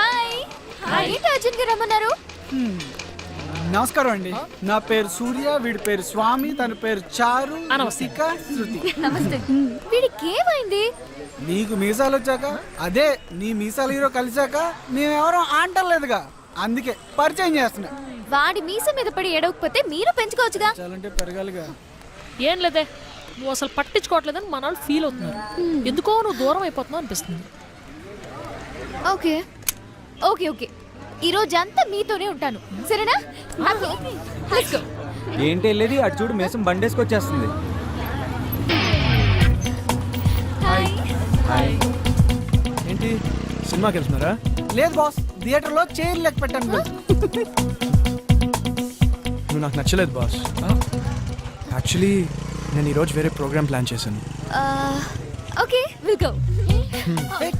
Hi Arjun గారు రమ్మన్నారు. నమస్కారం అండి. నా పేరు సూర్య, వీడి పేరు స్వామి, తన పేరు చారు, నమస్తిక, శృతి. నమస్తే. వీడికి ఏమైంది? నీకు మీసాలు వచ్చాక, అదే నీ మీసాల హీరో కలిసాక మేమెవరూ ఆంటలేదుగా, అందుకే పరిచయం చేస్తున్నా. వాడి మీస మీద పడి ఎడవకపోతే మీరు పెంచుకోవచ్చుగా. చాలంటే పెరగాలిగా. ఏం లేదే, నువ్వు అసలు పట్టించుకోవట్లేదని మన వాళ్ళు ఫీల్ అవుతున్నారు. ఎందుకో నువ్వు దూరం అయిపోతున్నావు అనిపిస్తుంది. ఓకే ఓకే ఓకే, ఈ రోజంతా మీతోనే ఉంటాను, సరేనా? ఏంటి వెళ్ళేది? అటు చూడు, మేసం బండేసుకొచ్చేస్తుంది. ఏంటి సినిమాకి వెళ్తున్నారా? లేదు బాస్, థియేటర్లో చైర్ లెక్క పెట్టాను. నువ్వు నాకు నచ్చలేదు బాస్. యాక్చువల్లీ నేను ఈరోజు వేరే ప్రోగ్రామ్ ప్లాన్ చేశాను. Okay will go.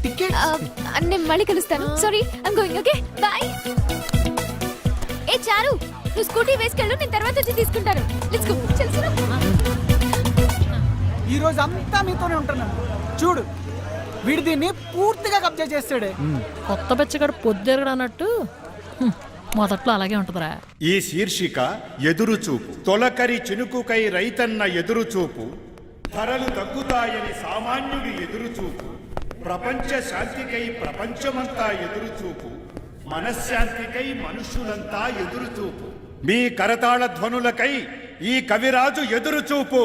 టికెట్ నేను మళ్ళీ కలుస్తాను. Sorry, I'm going. Okay bye. ఏ చారు, నువ్వు స్కూటీ వేసుకెళ్ళు, నేను తర్వాత వచ్చి తీసుకుంటాను. Let's go. చల్. ఈ రోజు అంతా మీతోనే ఉంటున్నాను. చూడు, వీడి దీన్ని పూర్తిగా కబ్జా చేస్తాడే. కొత్త బెచ్చగాడు పొద్దురగడు అన్నట్టు మొదట్లో అలాగే ఉంటుందిరా. ఈ శీర్షిక ఎదురుచూపు. తొలకరి చినుకుకై రైతన్న ఎదురుచూపు, ధరలు తగ్గుతాయని సామాన్యుడి ఎదురుచూపు, ప్రపంచ శాంతికై ప్రపంచమంతా ఎదురుచూపు, మనశ్శాంతికై మనుషులంతా ఎదురుచూపు. మీ కరతాళ ధ్వనులకై ఈ కవిరాజు ఎదురుచూపు.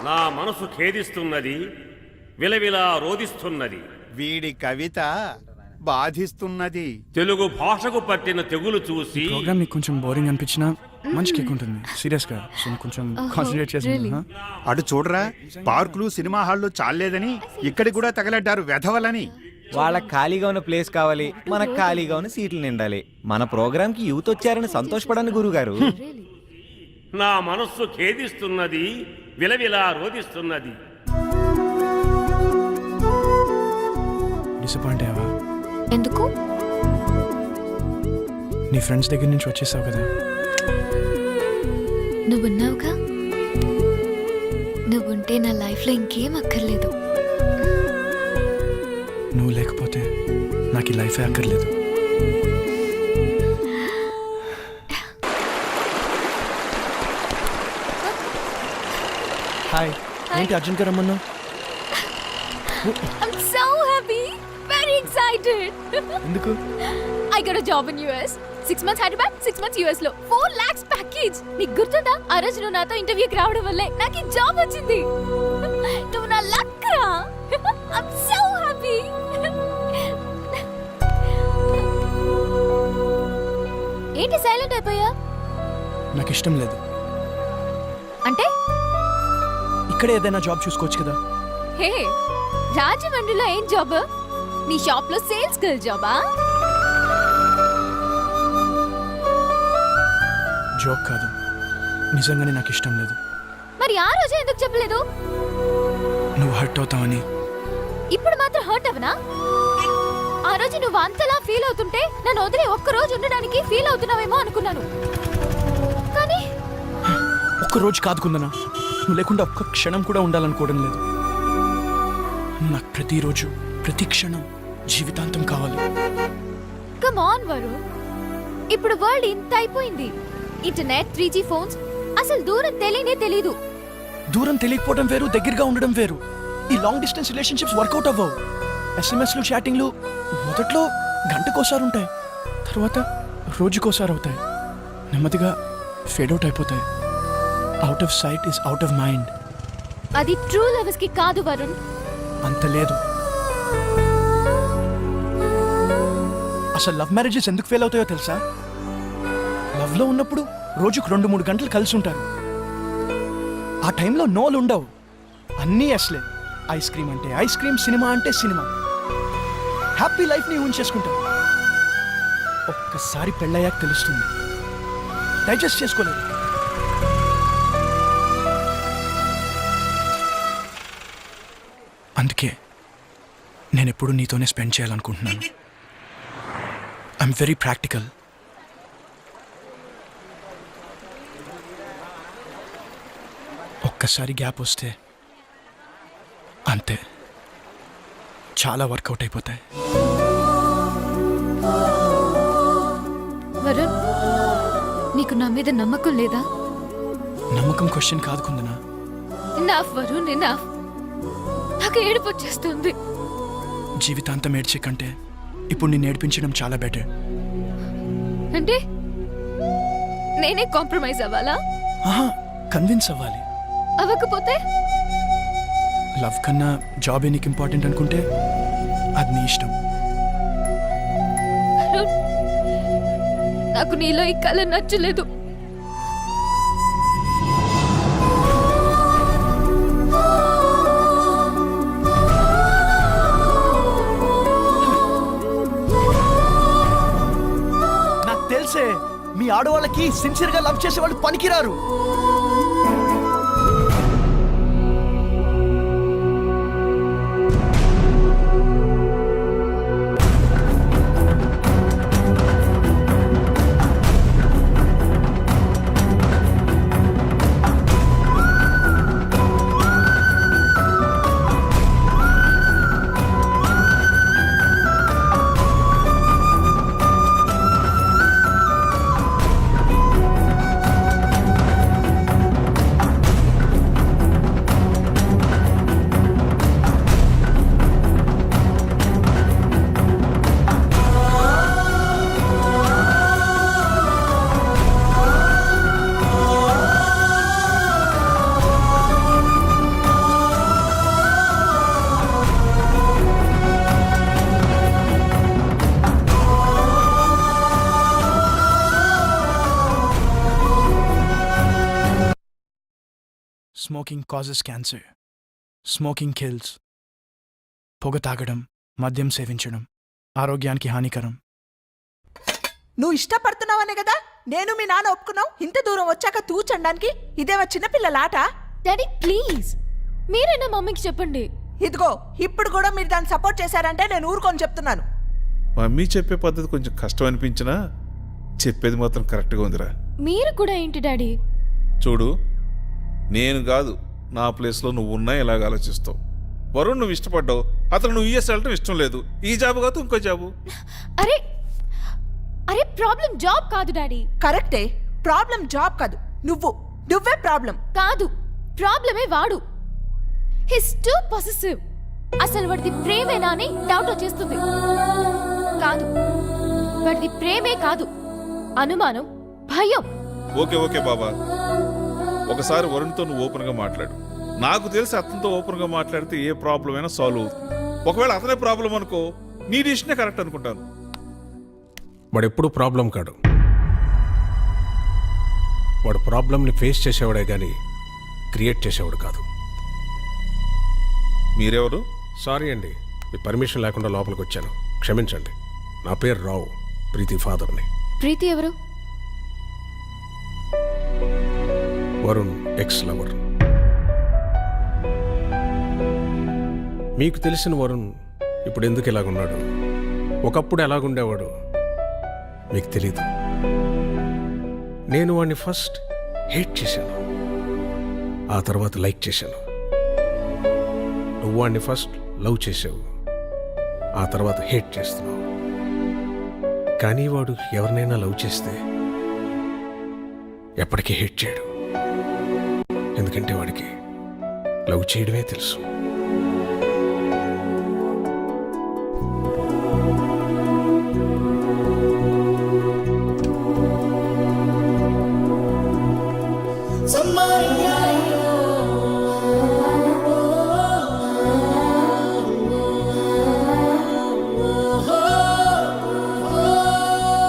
నా మనసు ఖేదిస్తున్నది, విలవిలా రోదిస్తున్నది. వీడి కవిత బాధిస్తున్నది. తెలుగు భాషకు పట్టిన తెగులు చూసి ప్రోగ్రామ్ నీకు కొంచెం బోరింగ్ అనిపించినా మంచి కేక్ ఉంటుంది. సీరియస్ గా కొంచెం కాన్సన్ట్రేట్ చేసి. అటు చూడరా, పార్కులు సినిమా హాల్లో చాలేదని ఇక్కడికి కూడా తగలడ్డారు వెధవలని. వాళ్ళకి ఖాళీగా ఉన్న ప్లేస్ కావాలి, మనకు ఖాళీగా ఉన్న సీట్లు నిండాలి. మన ప్రోగ్రామ్ కి యూత్ వచ్చారని సంతోషపడండి గురుగారు. నా మనస్సు ఖేదిస్తున్నది, విలవిలా రోదిస్తున్నది. డిసప్పాయింట్ అయ్యావా? ఎందుకు? నీ ఫ్రెండ్స్ దగ్గర నుంచి వచ్చేసావు కదా. నువ్వున్నావుగా, నువ్వుంటే నా లైఫ్లో ఇంకేం అక్కర్లేదు. నువ్వు లేకపోతే నాకు ఈ లైఫే అక్కర్లేదు. హాయ్. ఏంటి అర్జున్ గారు రమ్మన్నా? I'm so happy, very excited. ఎందుకు? I got a job in US. 6 months Hyderabad, 6 months US లో 4 lakhs ప్యాకేజ్. నీకు గుర్తుందా? ఆ రోజు నువ్వు నాతో ఇంటర్వ్యూకి రావడం వల్లే నాకు ఈ జాబ్ వచ్చింది. నువ్వు నా లక్ రా. I'm so happy. ఏంటి సైలెంట్ అయిపోయా? నాకు ఇష్టం లేదు. అంటే ఇక్కడే ఏదైనా జాబ్ చూసుకోవచ్చు కదా. హే, రాజమండ్రిలో ఏం జాబ్? నీ షాప్ లో సేల్స్ గర్ల్ జాబా? జాబ్ కాదు, నిజంగానే నాకు ఇష్టం లేదు. మరి ఆ రోజే ఎందుకు చెప్పలేదు? నువ్వు హర్ట్ అవుతావని. ఇప్పుడు మాత్రం హర్ట్ అవనా? ఆ రోజు నువ్వు అంతలా ఫీల్ అవుతుంటే నన్ను వదిలి ఒక్క రోజు ఉండడానికి ఫీల్ అవుతున్నావేమో అనుకున్నాను. కానీ ఒక్క రోజు కాదుకుందనా, నువ్వు లేకుండా ఒక్క క్షణం కూడా ఉండాలనుకోవడం లేదు. నాకు ప్రతిరోజు, ప్రతి క్షణం జీవితాంతం కావాలి. కమ్ ఆన్ వరుణ్, ఇప్పుడు వరల్డ్ ఇంత అయిపోయింది. ఇంటర్నెట్, 3G ఫోన్స్, అసలు దూరం తెలియనే తెలీదు. దూరం తెలియకపోవడం వేరు, దగ్గరగా ఉండడం వేరు. ఈ లాంగ్ డిస్టెన్స్ రిలేషన్షిప్స్ వర్కౌట్ అవ్వవు. ఎస్ఎంఎస్లు, చాటింగ్లు మొదట్లో గంటకోసారి ఉంటాయి, తర్వాత రోజుకోసారి అవుతాయి, నెమ్మదిగా ఫేడ్ అవుట్ అయిపోతాయి. Out of sight is out of mind. అది ట్రూ లవర్స్ కి కాదు వరుణ్. అంత లేదు. అసలు లవ్ మ్యారేజెస్ ఎందుకు ఫెయిల్ అవుతాయో తెలుసా? లవ్ లో ఉన్నప్పుడు రోజుకు 2-3 గంటలు కలిసి ఉంటారు. ఆ టైంలో నోలు ఉండవు, అన్నీ ఎస్లే. ఐస్ క్రీమ్ అంటే ఐస్ క్రీమ్, సినిమా అంటే సినిమా. హ్యాపీ లైఫ్ ని ఊహించేసుకుంటారు. ఒక్కసారి పెళ్ళయ్యాక తెలుస్తుంది, డైజెస్ట్ చేసుకోలేదు. అందుకే నేను ఎప్పుడు నీతోనే స్పెండ్ చేయాలనుకుంటున్నాను. I'm very practical. ఒక్కసారి గ్యాప్ వస్తే అంతే. చాలా వర్కౌట్ అయిపోతాయి. వరుణ్, నీకు నా మీద నమ్మకం లేదా? నమ్మకం క్వశ్చన్ కాదు కుందనా. Enough Varun, enough. నాకు ఏడుపు వచ్చేస్తుంది. జీవితాంతం ఏడ్చే కంటే ఇప్పుడు నేను నేర్పించడం చాలా బెటర్. అంటే నేనే కాంప్రమైజ్ అవ్వాలా? ఆహా, కన్విన్స్ అవ్వాలి. అవ్వకపోతే లవ్ కన్నా జాబే నీకు ఇంపార్టెంట్ అనుకుంటే అది నీ ఇష్టం. వరుణ్, నాకు నీలో ఈ కళ నచ్చలేదు. నాకు తెలిసే మీ ఆడవాళ్ళకి సిన్సియర్ గా లవ్ చేసే వాళ్ళు పనికిరారు. Smoking causes cancer. Smoking kills. పొగ తాగడం, మద్యం సేవించడం ఆరోగ్యానికి హానికరం. నువ్వు ఇష్టపడుతున్నావనే కదా నేను మీ నాన్న ఒప్పుకున్నావు. ఇంత దూరం వచ్చాక తూచండానికి ఇదేవా చిన్నపిల్లలాట? డాడీ ప్లీజ్, మీరైనా మమ్మీకి చెప్పండి. ఇదిగో ఇప్పుడు కూడా మీరు దాన్ని సపోర్ట్ చేశారంటే నేను ఊరుకొని చెప్తున్నాను. మమ్మీ చెప్పే పద్ధతి కొంచెం కష్టం అనిపించినా చెప్పేది మాత్రం కరెక్ట్గా ఉందిరా. మీరు కూడా ఏంటి డాడీ? చూడు, నేను కాదు, నా ప్లేస్లో నువ్వు ఉన్నా ఇలాగ ఆలోచిస్తావు. వరుణ్ నువ్వు ఇష్టపడ్డావు, అతను నువ్వు యూఎస్ వెళ్ళటం ఇష్టం లేదు. ఈ జాబు కాదు ఇంకో జాబు. అరే అరే ప్రాబ్లం జాబ్ కాదు డాడీ. కరెక్టే, ప్రాబ్లం జాబ్ కాదు, నువ్వే ప్రాబ్లం. కాదు, ప్రాబ్లమే వాడు. His two possessive. అసలు వాడిది ప్రేమేనా అని డౌట్ వచ్చేస్తుంది. కాదు, వాడిది ప్రేమే కాదు, అనుమానం, భయం. ఓకే ఓకే బాబా, ఒకసారి వరుణ్తో నువ్వు ఓపెన్గా మాట్లాడు. నాకు తెలిసి అతనితో ఓపెన్గా మాట్లాడితే ఏ ప్రాబ్లం అయినా సాల్వ్ అవుతుంది. ఒకవేళ అతనే ప్రాబ్లం అనుకో, నీ డిసిషనే కరెక్ట్ అనుకుంటాను. వాడు ఎప్పుడు ప్రాబ్లం కాడు. వాడు ప్రాబ్లంని ఫేస్ చేసేవాడే కానీ క్రియేట్ చేసేవాడు కాదు. మీరెవరు? సారీ అండి, మీ పర్మిషన్ లేకుండా లోపలికి వచ్చాను, క్షమించండి. నా పేరు రావు, ప్రీతి ఫాదర్ని. ప్రీతి ఎవరు? Varun ex lover. మీకు తెలిసిన వరుణ్ ఇప్పుడు ఎందుకు ఇలాగున్నాడు, ఒకప్పుడు ఎలాగుండేవాడు మీకు తెలీదు. నేను వాడిని ఫస్ట్ హేట్ చేశాను, ఆ తర్వాత లైక్ చేశాను. నువ్వు వాడిని ఫస్ట్ లవ్ చేసావు, ఆ తర్వాత హేట్ చేస్తున్నావు. కానీ వాడు ఎవరినైనా లవ్ చేస్తే ఎప్పటికీ హేట్ చేయడు. ఎందుకంటే వాడికి లవ్ చేయడమే తెలుసు.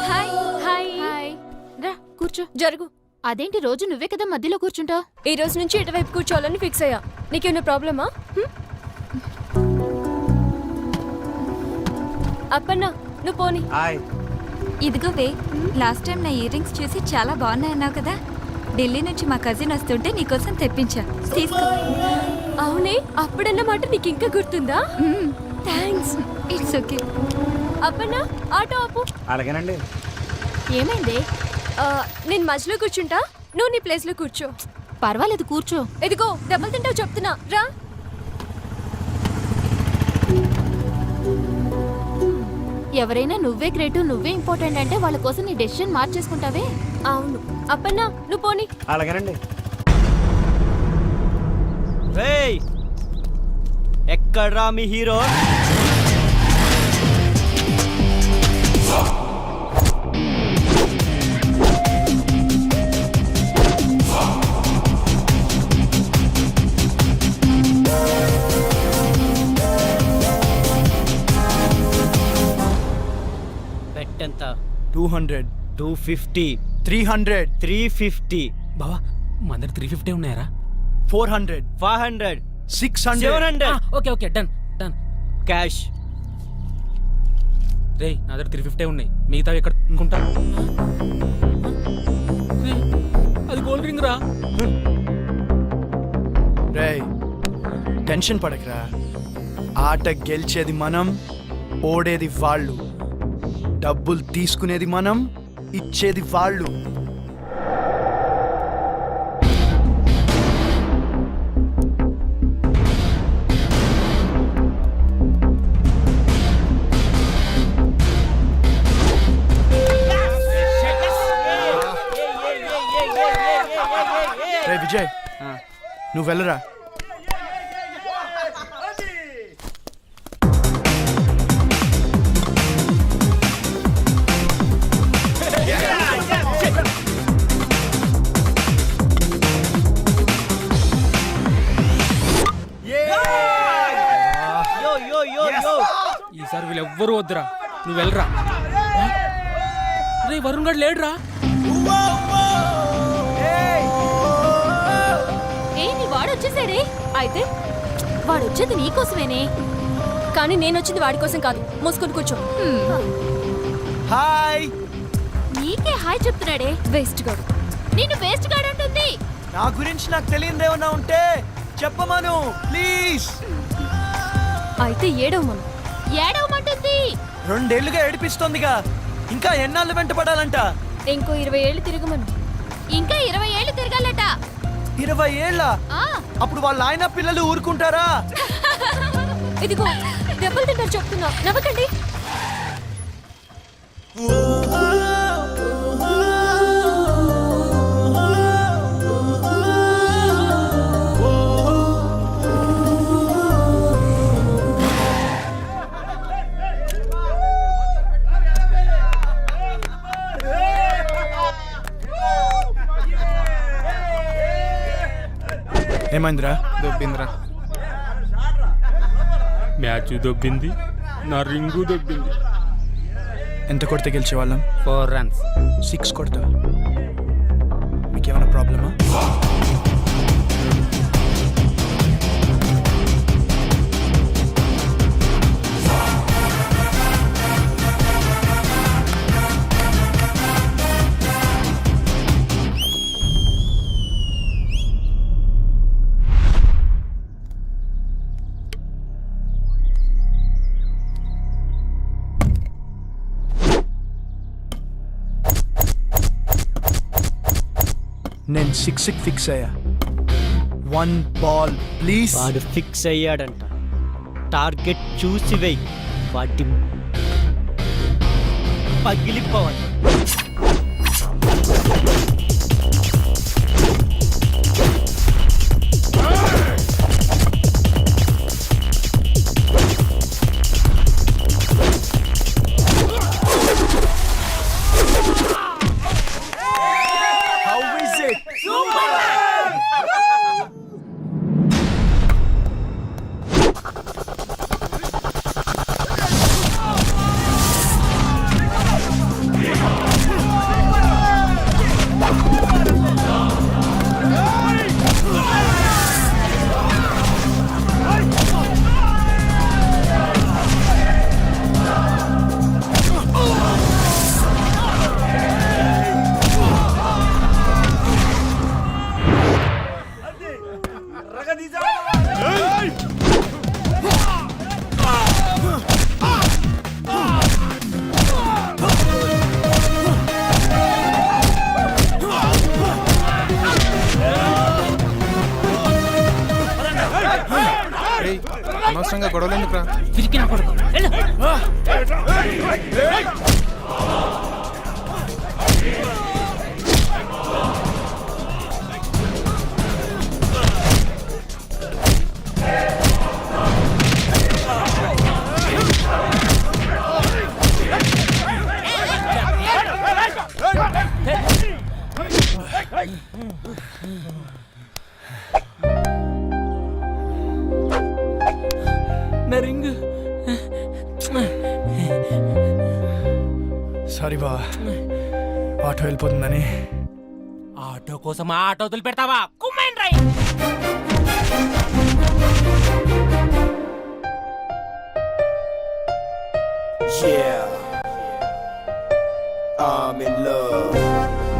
Hi hi hi. రా కూర్చో. జరుగు. అదేంటి రోజు నువ్వే కదా మధ్యలో కూర్చుంటావు? ఈ రోజు నుంచి ఇటువైపు కూర్చోవాలని ఫిక్స్ అయ్యా. నీకేమైనా ప్రాబ్లమా? అప్పన్నా నువ్వు పోనీ. ఇదిగో వే, లాస్ట్ టైం నా ఇయర్ రింగ్స్ చూసి చాలా బాగున్నాయన్నావు కదా, ఢిల్లీ నుంచి మా కజిన్ వస్తుంటే నీకోసం తెప్పించా, తీసుకో. అవునే, అప్పుడన్నమాట నీకు ఇంకా గుర్తుందా? Thanks. It's okay. Appanna auto ఆపు. అలాగేనండి. ఏమైంది? నేను మధ్యలో కూర్చుంటా, నువ్వు నీ ప్లేస్ లో కూర్చో. పర్వాలేదు కూర్చో. ఎదిగో దెబ్బలు తింటావు చెప్తున్నా రా. ఎవరైనా నువ్వే గ్రేట్ నువ్వే ఇంపార్టెంట్ అంటే వాళ్ళ కోసం నీ డెసిషన్ మార్చేసుకుంటావే. అవును అప్పన్న నువ్వు పోనీ. అలాగేనండి. ఎక్కడ్రా మీ హీరో? పెట్టెంత? 200, 250, 300, 350. బావా మన దగ్గర 350 ఉన్నాయరా? 400, 500, 600, 700. Okay okay done done. Cash రే నా దగ్గర 350 ఉన్నాయి, మిగతా ఎక్కడ అనుకుంటా? అది గోల్డ్ రింగ్ రా. రేయ్ టెన్షన్ పడకరా. ఆట గెలిచేది మనం, ఓడేది వాళ్ళు. డబ్బులు తీసుకునేది మనం, ఇచ్చేది వాళ్ళు. రే విజయ్, నువ్వు వెళ్ళరా. ఈసారి వీళ్ళు ఎవ్వరూ వద్దురా, నువ్వు వెళ్ళరా. రే వరుణ్ గడ్ లేడురా. ఏంటి వాడు వచ్చేసాడే? అయితే వాడు వచ్చేది నీకోసమేనే. కానీ నేను వచ్చింది వాడి కోసం కాదు. మూసుకొని కూర్చో. హాయ్. నీకే హాయ్ చెప్తున్నాడే వేస్ట్ గాడు. నిన్ను వేస్ట్ గాడు అంటుంది. నా గురించి నాకు తెలియదేమన్నా ఉంటే చెప్పమను ప్లీజ్. అయితే ఏడవమను. ఏడవమంటుంది. 2 ఏళ్లుగా ఏడిపిస్తోందిగా, ఇంకా ఎన్నాళ్ళు వెంటపడాలంట? ఇంకో 20 ఏళ్ళు తిరగమను. ఇంకా 20 ఏళ్ళు తిరగాలట. 20 ఏళ్ళ? ఆ, అప్పుడు వాళ్ళ ఆయన పిల్లలు ఊరుకుంటారా? ఇదిగో దెబ్బలు తింటారు చెప్తున్నా, నవ్వకండి. ఏమైందిరా? దొబ్బిందిరా. మ్యాచ్ దొబ్బింది, నా రింగు దొబ్బింది. ఎంత కొడితే గెలిచేవాళ్ళం? 4 runs. 6 కొడతా. మీకేమైనా ప్రాబ్లమా? నేను 6 ఫిక్స్ అయ్యా. 1 ball ప్లీజ్. వాడు ఫిక్స్ అయ్యాడంట. టార్గెట్ చూసి వెయ్యి, వాటి పగిలిపోవాలి. How is it? అనవసరంగా గొడవలు ఎందుకురా? పిరికి నా కొడుకు వెళ్ళు. నా రింగ్. సారీ బా, ఆటో వెళ్ళిపోతుందని. ఆటో కోసం ఆటో వదిలి పెడతావా? కుమ్మేన్ రై.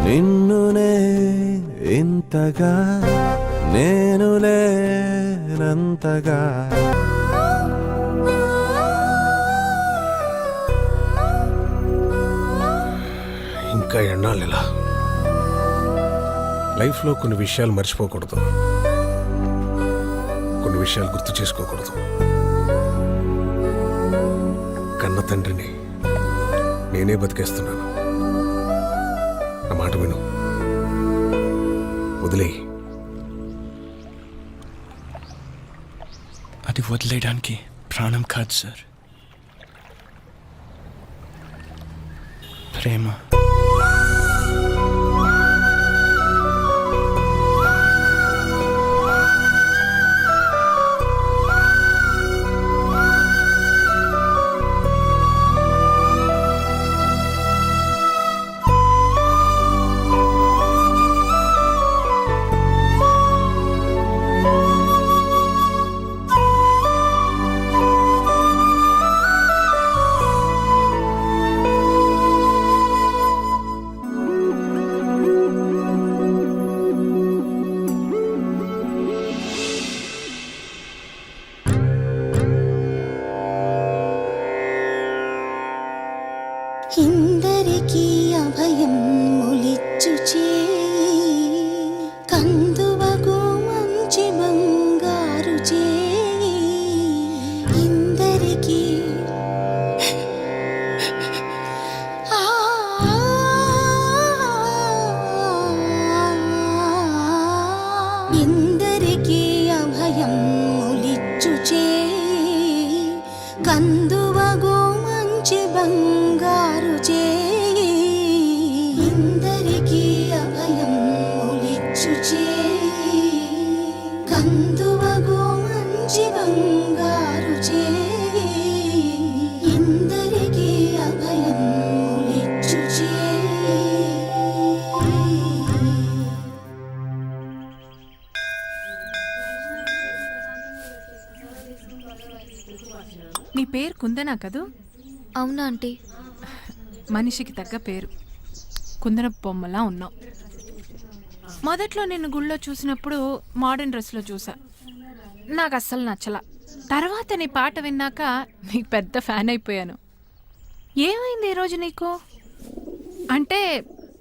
నిన్నునే ఇంతగా నేను లేనంతగా ఇంకా ఎన్నాళ్ళు ఇలా? లైఫ్లో కొన్ని విషయాలు మర్చిపోకూడదు, కొన్ని విషయాలు గుర్తు చేసుకోకూడదు. కన్న తండ్రిని నేనే బతికేస్తున్నాను. నా మాట విను, వదిలేయి. అది వదిలేయడానికి ప్రాణం కాదు సార్, ప్రేమ. ఇందరికీ అభయం ములిచ్చు చేయి, కందువగు మంచి బంగారు చేయి. ఇందరికీ ఇందరికీ అభయం ములిచ్చు చేయి, కందువగు మంచి బంగారు చేయి. ఇందరికీ అభయం ములిచ్చు చేయి, కందువగు మంచి బంగారు చేయి. ఇందరికీ అభయం ములిచ్చు చేయి. నీ పేరు కుందనా కదూ? అవునా ఆంటీ? మనిషికి తగ్గ పేరు. కుందన బొమ్మలా ఉన్నావు. మొదట్లో నిన్ను గుళ్ళో చూసినప్పుడు మోడర్న్ డ్రెస్లో చూసా, నాకు అస్సలు నచ్చలా. తర్వాత నీ పాట విన్నాక నీకు పెద్ద ఫ్యాన్ అయిపోయాను. ఏమైంది ఈరోజు నీకు? అంటే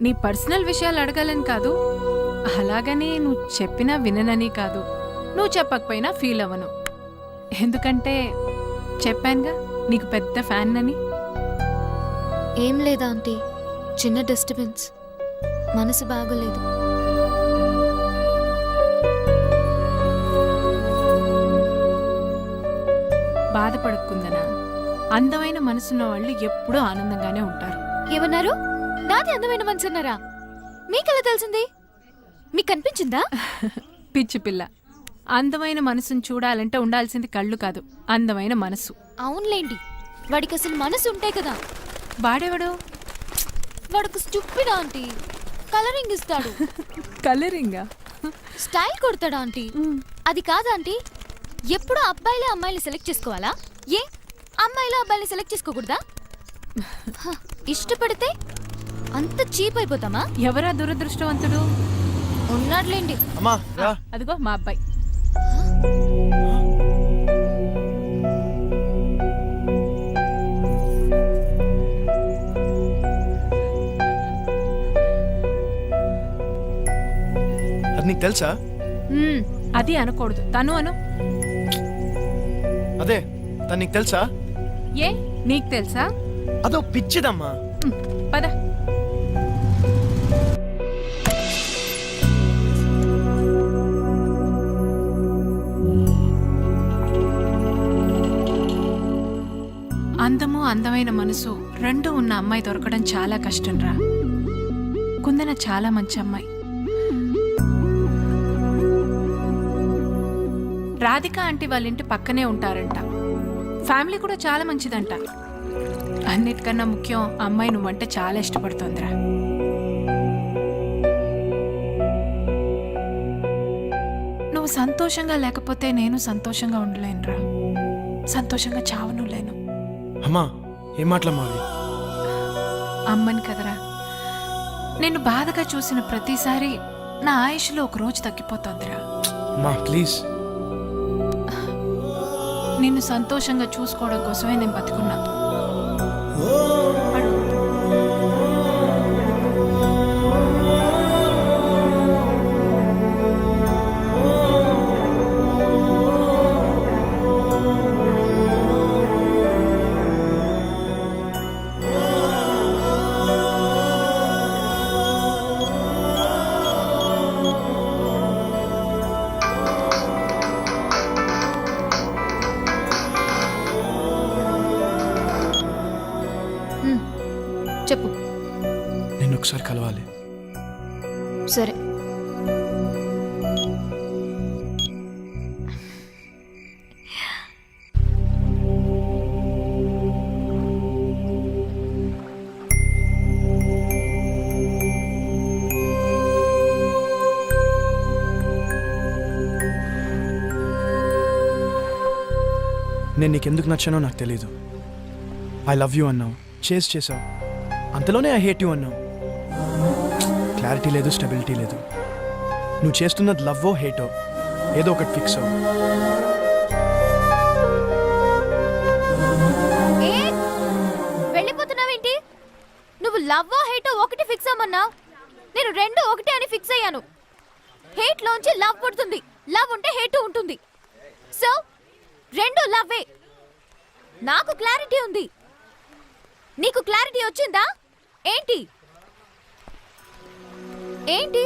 నీ పర్సనల్ విషయాలు అడగాలని కాదు, అలాగని నువ్వు చెప్పినా విననని కాదు, నువ్వు చెప్పకపోయినా ఫీల్ అవ్వను. ఎందుకంటే చెప్పానుగా నీకు పెద్ద ఫ్యాన్ అని. ఏం లేదా ఆంటీ, చిన్న డిస్టర్బెన్స్, మనసు బాగోలేదు. బాధపడకుందనా, అందమైన మనసున్న వాళ్ళు ఎప్పుడూ ఆనందంగానే ఉంటారు. ఏమన్నారు? నాది అందమైన మనసు అన్నారా? మీకెలా తెలిసింది? మీకు కనిపించిందా? పిచ్చి పిల్ల, అందమైన మనసును చూడాలంటే ఉండాల్సింది కళ్ళు కాదు, అందమైన మనసు. అవునులేండి, వాడికి అసలు మనసు ఉంటే కదా. వాడేవాడు? వాడికి స్టూపిడ్ ఆంటీ. కలరింగ్ ఇస్తాడు. కలరింగా? స్టైల్ కొడతాడు ఆంటీ. అది కాదు ఆంటీ, ఎప్పుడు అబ్బాయిలే అమ్మాయిలు సెలెక్ట్ చేసుకోవాలా? ఏ అమ్మాయిలు అబ్బాయిని సెలెక్ట్ చేసుకోకూడదా? ఇష్టపడితే అంత చీప్ అయిపోతామా? ఎవరా దురదృష్టవంతుడు? ఉన్నాడులేండి. అదిగో మా అబ్బాయి. అది నీకు తెలుసా? అది అనకూడదు, తను అను. అదే తను నీకు తెలుసా? ఏ నీకు తెలుసా? అదో పిచ్చిదమ్మా. పద. అందము అందమైన మనసు రెండూ ఉన్న అమ్మాయి దొరకడం చాలా కష్టం రా. కుందన చాలా మంచి అమ్మాయి. రాధిక ఆంటీ వాళ్ళ ఇంటి పక్కనే ఉంటారంట. ఫ్యామిలీ కూడా చాలా మంచిదంట. అన్నిటికన్నా ముఖ్యం అమ్మాయి నువ్వంటే చాలా ఇష్టపడుతోందిరా. నువ్వు సంతోషంగా లేకపోతే నేను సంతోషంగా ఉండలేనురా. సంతోషంగా చావను లేను. అమ్మా ఏం మాట్లాడమావి? అమ్మని కదరా, నేను బాధగా చూసిన ప్రతిసారి నా ఆయుష్లో ఒక రోజు తగ్గిపోతోందిరా. అమ్మా ప్లీజ్. నిన్ను సంతోషంగా చూసుకోవడం కోసమే నేను బతుకున్నా. చెప్పు. నిన్ను ఒకసారి కలవాలి. సరే. నేను నీకెందుకు నచ్చానో నాకు తెలీదు. ఐ లవ్ యూ అన్నావు, చేస్ చేసావు. అంతలోనే ఐ హేట్ యూ అన్నావు. క్లారిటీ లేదు, స్టెబిలిటీ లేదు. నువ్వు చేస్తున్నది లవ్వో హేటో ఏదో ఒకటి ఫిక్స్ అవ్వు. వెళ్ళిపోతున్నావేంటి? నువ్వు లవ్ హేట్ ఒకటి ఫిక్స్ అమ్మన్నావు, నేను రెండు ఒకటి అని ఫిక్స్ అయ్యాను. హేట్ లోంచి లవ్ పుడుతుంది, లవ్ ఉంటే హేట్ ఉంటుంది. సో రెండు లవ్వే. నాకు క్లారిటీ ఉంది, నీకు క్లారిటీ వచ్చిందా ఏంటి? ఏంటి?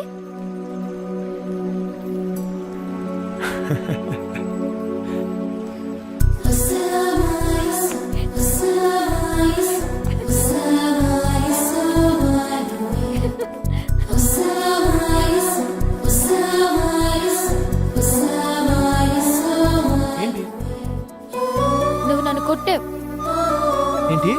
ఏంటి? నువ్వు నన్ను కొట్టావు. ఏంటి?